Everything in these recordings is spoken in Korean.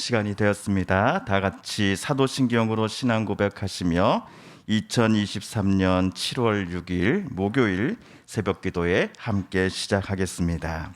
시간이 되었습니다. 다 같이 사도신경으로 신앙 고백하시며 2023년 7월 6일 목요일 새벽 기도에 함께 시작하겠습니다.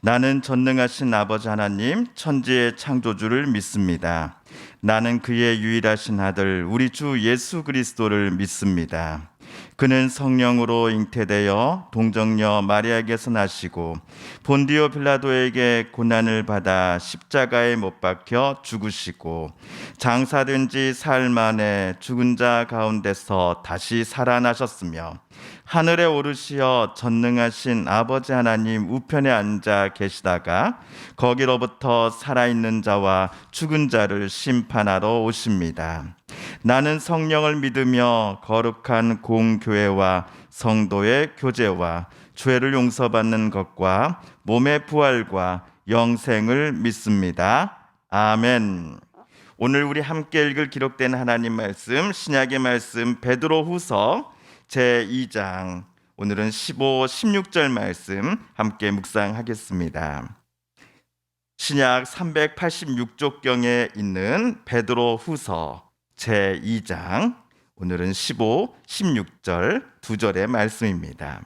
나는 전능하신 아버지 하나님 천지의 창조주를 믿습니다. 나는 그의 유일하신 아들 우리 주 예수 그리스도를 믿습니다. 그는 성령으로 잉태되어 동정녀 마리아에게서 나시고 본디오 빌라도에게 고난을 받아 십자가에 못 박혀 죽으시고 장사된 지 사흘 만에 죽은 자 가운데서 다시 살아나셨으며 하늘에 오르시어 전능하신 아버지 하나님 우편에 앉아 계시다가 거기로부터 살아있는 자와 죽은 자를 심판하러 오십니다. 나는 성령을 믿으며 거룩한 공교회와 성도의 교제와 죄를 용서받는 것과 몸의 부활과 영생을 믿습니다. 아멘. 오늘 우리 함께 읽을 기록된 하나님 말씀, 신약의 말씀 베드로후서 제2장, 오늘은 15, 16절 말씀 함께 묵상하겠습니다. 신약 386쪽경에 있는 베드로후서 제2장, 오늘은 15, 16절 두 절의 말씀입니다.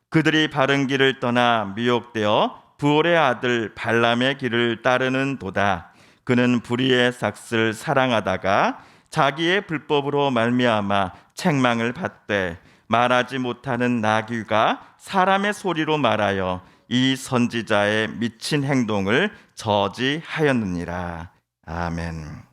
그들이 바른 길을 떠나 미혹되어 부올의 아들 발람의 길을 따르는 도다. 그는 불의의 삭슬 사랑하다가 자기의 불법으로 말미암아 책망을 받되 말하지 못하는 나귀가 사람의 소리로 말하여 이 선지자의 미친 행동을 저지하였느니라. 아멘.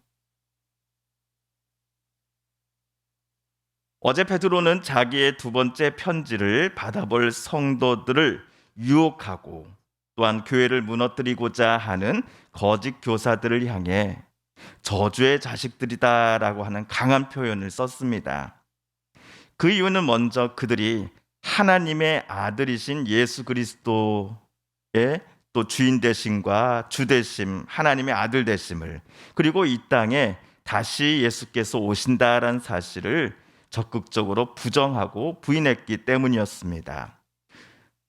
어제 베드로는 자기의 두 번째 편지를 받아볼 성도들을 유혹하고 또한 교회를 무너뜨리고자 하는 거짓 교사들을 향해 저주의 자식들이다라고 하는 강한 표현을 썼습니다. 그 이유는 먼저 그들이 하나님의 아들이신 예수 그리스도의 또 주인 되심과 주 되심, 하나님의 아들 되심을, 그리고 이 땅에 다시 예수께서 오신다라는 사실을 적극적으로 부정하고 부인했기 때문이었습니다.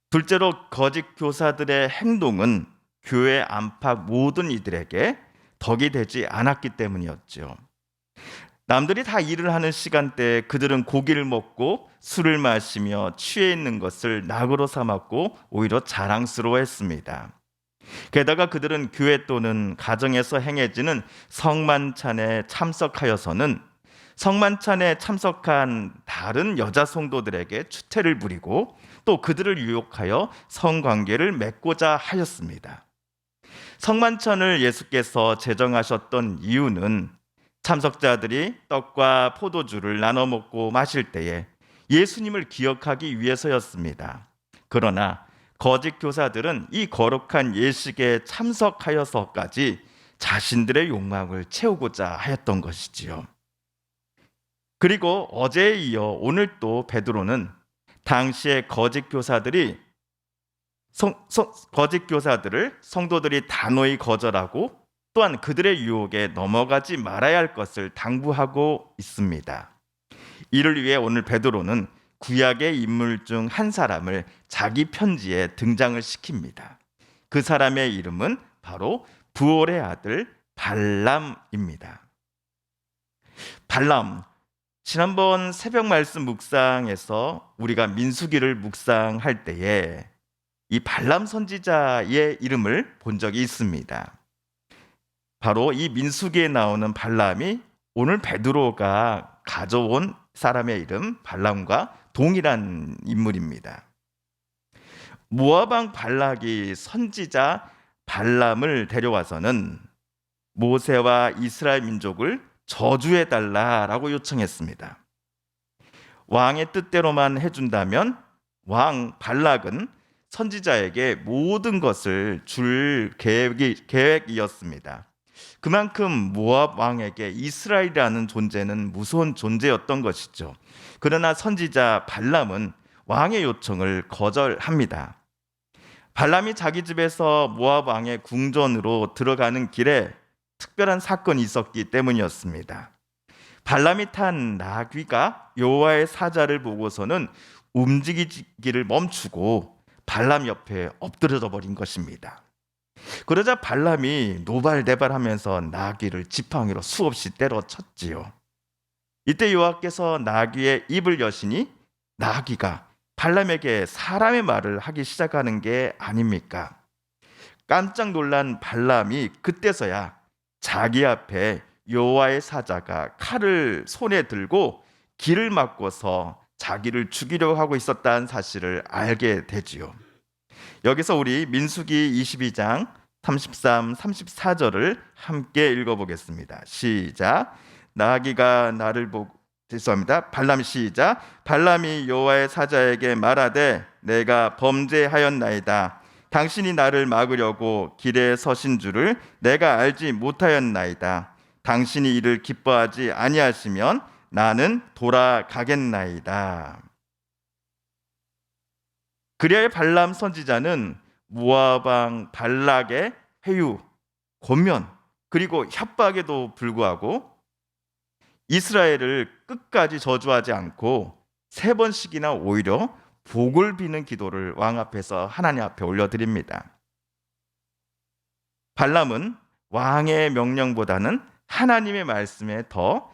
둘째로 거짓 교사들의 행동은 교회 안팎 모든 이들에게 덕이 되지 않았기 때문이었죠. 남들이 다 일을 하는 시간대에 그들은 고기를 먹고 술을 마시며 취해 있는 것을 낙으로 삼았고 오히려 자랑스러워했습니다. 게다가 그들은 교회 또는 가정에서 행해지는 성만찬에 참석하여서는 성만찬에 참석한 다른 여자 성도들에게 추태를 부리고 또 그들을 유혹하여 성관계를 맺고자 하였습니다. 성만찬을 예수께서 제정하셨던 이유는 참석자들이 떡과 포도주를 나눠 먹고 마실 때에 예수님을 기억하기 위해서였습니다. 그러나 거짓 교사들은 이 거룩한 예식에 참석하여서까지 자신들의 욕망을 채우고자 하였던 것이지요. 그리고 어제에 이어 오늘 또 베드로는 당시의 거짓 교사들을 성도들이 단호히 거절하고 또한 그들의 유혹에 넘어가지 말아야 할 것을 당부하고 있습니다. 이를 위해 오늘 베드로는 구약의 인물 중 한 사람을 자기 편지에 등장을 시킵니다. 그 사람의 이름은 바로 부올의 아들 발람입니다. 발람, 지난번 새벽 말씀 묵상에서 우리가 민수기를 묵상할 때에 이 발람 선지자의 이름을 본 적이 있습니다. 바로 이 민수기에 나오는 발람이 오늘 베드로가 가져온 사람의 이름 발람과 동일한 인물입니다. 모압 왕 발락이 선지자 발람을 데려와서는 모세와 이스라엘 민족을 저주해달라라고 요청했습니다. 왕의 뜻대로만 해준다면 왕 발락은 선지자에게 모든 것을 줄 계획이었습니다. 그만큼 모압 왕에게 이스라엘이라는 존재는 무서운 존재였던 것이죠. 그러나 선지자 발람은 왕의 요청을 거절합니다. 발람이 자기 집에서 모압 왕의 궁전으로 들어가는 길에 특별한 사건이 있었기 때문이었습니다. 발람이 탄 나귀가 여호와의 사자를 보고서는 움직이기를 멈추고 발람 옆에 엎드려져 버린 것입니다. 그러자 발람이 노발대발하면서 나귀를 지팡이로 수없이 때려쳤지요. 이때 여호와께서 나귀의 입을 여시니 나귀가 발람에게 사람의 말을 하기 시작하는 게 아닙니까? 깜짝 놀란 발람이 그때서야 자기 앞에 여호와의 사자가 칼을 손에 들고 길을 막고서 자기를 죽이려고 하고 있었다는 사실을 알게 되지요. 여기서 우리 민수기 22장 33, 34절을 함께 읽어보겠습니다. 시작. 나귀가 나를 보고 죄송합니다. 발람 시작. 발람이 여호와의 사자에게 말하되 내가 범죄하였나이다. 당신이 나를 막으려고 길에 서신 줄을 내가 알지 못하였나이다. 당신이 이를 기뻐하지 아니하시면 나는 돌아가겠나이다. 그리하여 발람 선지자는 모압 왕 발락의 회유, 권면 그리고 협박에도 불구하고 이스라엘을 끝까지 저주하지 않고 3번씩이나 오히려 복을 비는 기도를 왕 앞에서 하나님 앞에 올려드립니다. 발람은 왕의 명령보다는 하나님의 말씀에 더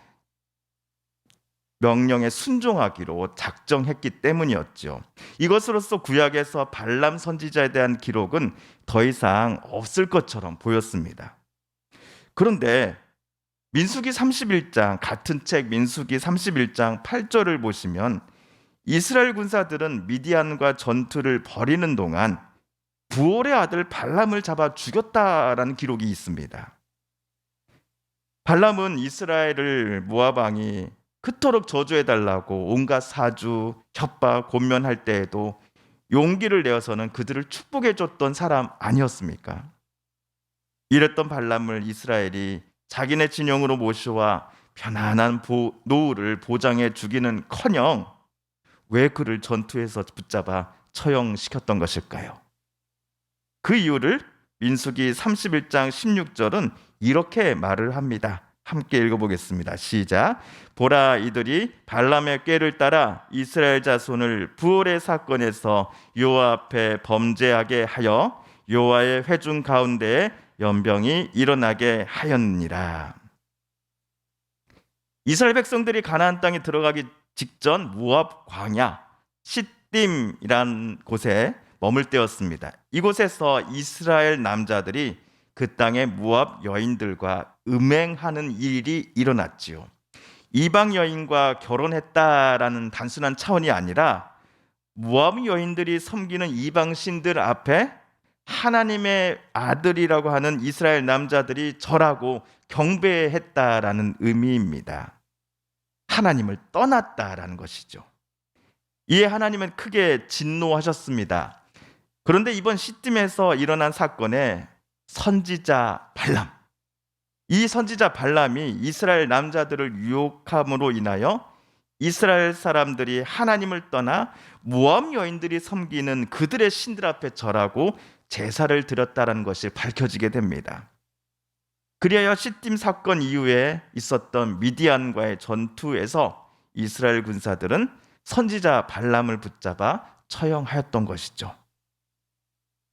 명령에 순종하기로 작정했기 때문이었죠. 이것으로써 구약에서 발람 선지자에 대한 기록은 더 이상 없을 것처럼 보였습니다. 그런데 민수기 31장 같은 책 민수기 31장 8절을 보시면 이스라엘 군사들은 미디안과 전투를 벌이는 동안 부올의 아들 발람을 잡아 죽였다라는 기록이 있습니다. 발람은 이스라엘을 모압 왕이 그토록 저주해달라고 온갖 사주, 협박, 권면할 때에도 용기를 내어서는 그들을 축복해줬던 사람 아니었습니까? 이랬던 발람을 이스라엘이 자기네 진영으로 모셔와 편안한 노후를 보장해 주기는커녕 왜 그를 전투에서 붙잡아 처형시켰던 것일까요? 그 이유를 민수기 31장 16절은 이렇게 말을 합니다. 함께 읽어보겠습니다. 시작. 보라, 이들이 발람의 꾀를 따라 이스라엘 자손을 부올의 사건에서 여호와 앞에 범죄하게 하여 여호와의 회중 가운데에 연병이 일어나게 하였느니라. 이스라엘 백성들이 가나안 땅에 들어가기 직전 모압 광야 시딤이란 곳에 머물 때였습니다. 이곳에서 이스라엘 남자들이 그 땅의 모압 여인들과 음행하는 일이 일어났지요. 이방 여인과 결혼했다라는 단순한 차원이 아니라 모압 여인들이 섬기는 이방 신들 앞에 하나님의 아들이라고 하는 이스라엘 남자들이 절하고 경배했다라는 의미입니다. 하나님을 떠났다라는 것이죠. 이에 하나님은 크게 진노하셨습니다. 그런데 이번 시딤에서 일어난 사건에 선지자 발람, 이 선지자 발람이 이스라엘 남자들을 유혹함으로 인하여 이스라엘 사람들이 하나님을 떠나 모압 여인들이 섬기는 그들의 신들 앞에 절하고 제사를 드렸다는 것이 밝혀지게 됩니다. 그리하여 시딤 사건 이후에 있었던 미디안과의 전투에서 이스라엘 군사들은 선지자 발람을 붙잡아 처형하였던 것이죠.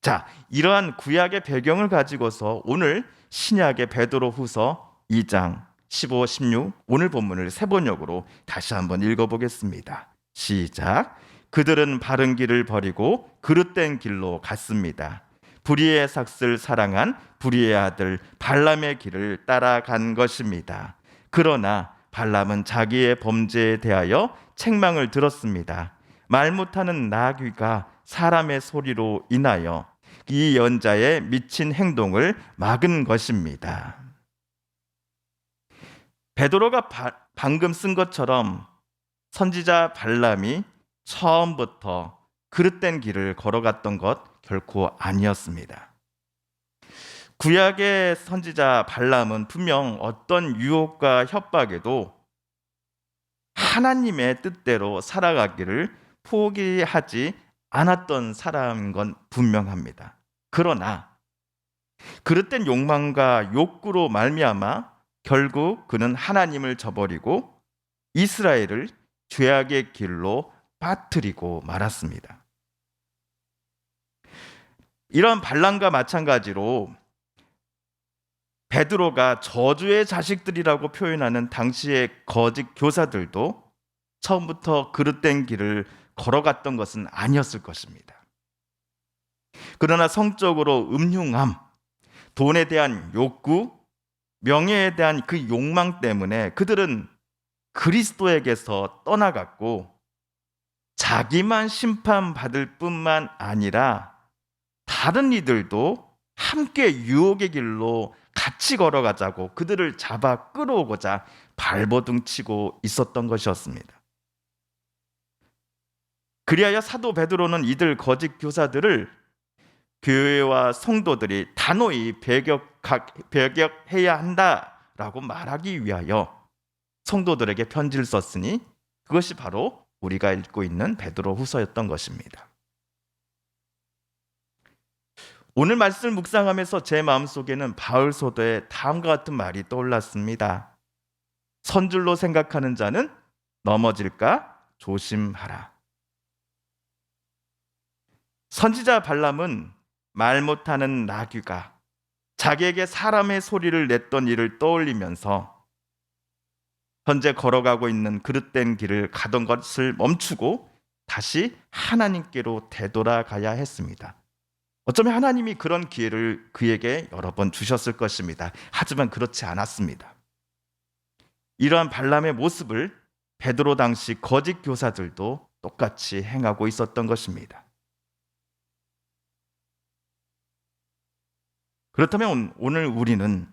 자, 이러한 구약의 배경을 가지고서 오늘 신약의 베드로후서 2장 15, 16 오늘 본문을 세 번역으로 다시 한번 읽어보겠습니다. 시작. 그들은 바른 길을 버리고 그릇된 길로 갔습니다. 불의의 삭슬 사랑한 불의의 아들 발람의 길을 따라간 것입니다. 그러나 발람은 자기의 범죄에 대하여 책망을 들었습니다. 말 못하는 나귀가 사람의 소리로 인하여 이 연자의 미친 행동을 막은 것입니다. 베드로가 방금 쓴 것처럼 선지자 발람이 처음부터 그릇된 길을 걸어갔던 것 결코 아니었습니다. 구약의 선지자 발람은 분명 어떤 유혹과 협박에도 하나님의 뜻대로 살아가기를 포기하지 않았던 사람인 건 분명합니다. 그러나 그릇된 욕망과 욕구로 말미암아 결국 그는 하나님을 저버리고 이스라엘을 죄악의 길로 빠뜨리고 말았습니다. 이런 발람과 마찬가지로 베드로가 저주의 자식들이라고 표현하는 당시의 거짓 교사들도 처음부터 그릇된 길을 걸어갔던 것은 아니었을 것입니다. 그러나 성적으로 음흉함, 돈에 대한 욕구, 명예에 대한 그 욕망 때문에 그들은 그리스도에게서 떠나갔고 자기만 심판받을 뿐만 아니라 다른 이들도 함께 유혹의 길로 같이 걸어가자고 그들을 잡아 끌어오고자 발버둥치고 있었던 것이었습니다. 그리하여 사도 베드로는 이들 거짓 교사들을 교회와 성도들이 단호히 배격해야 한다라고 말하기 위하여 성도들에게 편지를 썼으니 그것이 바로 우리가 읽고 있는 베드로 후서였던 것입니다. 오늘 말씀을 묵상하면서 제 마음속에는 바울 소도의 다음과 같은 말이 떠올랐습니다. 선줄로 생각하는 자는 넘어질까 조심하라. 선지자 발람은 말 못하는 나귀가 자기에게 사람의 소리를 냈던 일을 떠올리면서 현재 걸어가고 있는 그릇된 길을 가던 것을 멈추고 다시 하나님께로 되돌아가야 했습니다. 어쩌면 하나님이 그런 기회를 그에게 여러 번 주셨을 것입니다. 하지만 그렇지 않았습니다. 이러한 발람의 모습을 베드로 당시 거짓 교사들도 똑같이 행하고 있었던 것입니다. 그렇다면 오늘 우리는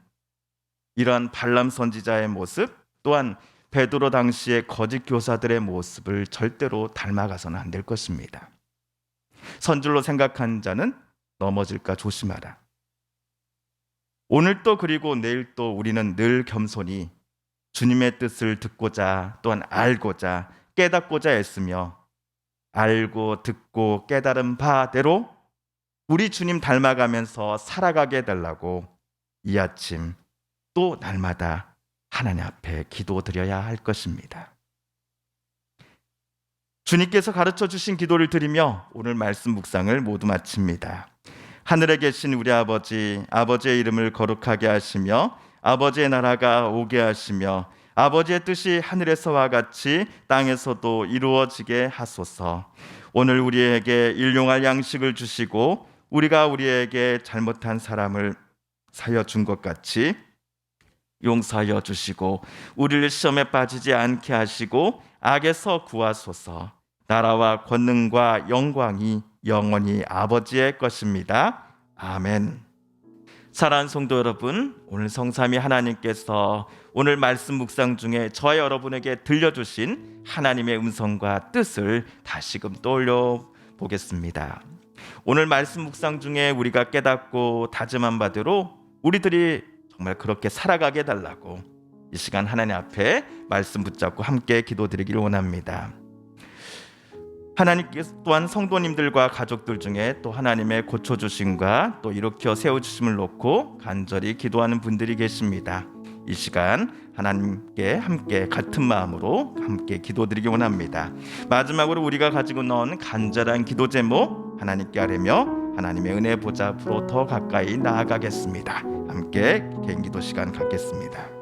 이러한 발람 선지자의 모습 또한 베드로 당시의 거짓 교사들의 모습을 절대로 닮아가서는 안 될 것입니다. 선줄로 생각하는 자는 넘어질까 조심하라. 오늘 또 그리고 내일 또 우리는 늘 겸손히 주님의 뜻을 듣고자 또한 알고자 깨닫고자 애쓰며 알고 듣고 깨달은 바대로 우리 주님 닮아가면서 살아가게 해달라고 이 아침 또 날마다 하나님 앞에 기도드려야 할 것입니다. 주님께서 가르쳐 주신 기도를 드리며 오늘 말씀 묵상을 모두 마칩니다. 하늘에 계신 우리 아버지, 아버지의 이름을 거룩하게 하시며 아버지의 나라가 오게 하시며 아버지의 뜻이 하늘에서와 같이 땅에서도 이루어지게 하소서. 오늘 우리에게 일용할 양식을 주시고 우리가 우리에게 잘못한 사람을 사여 준 것 같이 용서하여 주시고 우리를 시험에 빠지지 않게 하시고 악에서 구하소서. 나라와 권능과 영광이 영원히 아버지의 것입니다. 아멘. 사랑하는 성도 여러분, 오늘 성삼위 하나님께서 오늘 말씀 묵상 중에 저와 여러분에게 들려주신 하나님의 음성과 뜻을 다시금 떠올려 보겠습니다. 오늘 말씀 묵상 중에 우리가 깨닫고 다짐한 바대로 우리들이 정말 그렇게 살아가게 해달라고 이 시간 하나님 앞에 말씀 붙잡고 함께 기도드리기를 원합니다. 하나님께서 또한 성도님들과 가족들 중에 또 하나님의 고쳐주심과 또 일으켜 세워주심을 놓고 간절히 기도하는 분들이 계십니다. 이 시간 하나님께 함께 같은 마음으로 함께 기도드리기 원합니다. 마지막으로 우리가 가지고 나온 간절한 기도 제목 하나님께 아뢰며 하나님의 은혜 보좌 앞으로 더 가까이 나아가겠습니다. 함께 개인 기도 시간 갖겠습니다.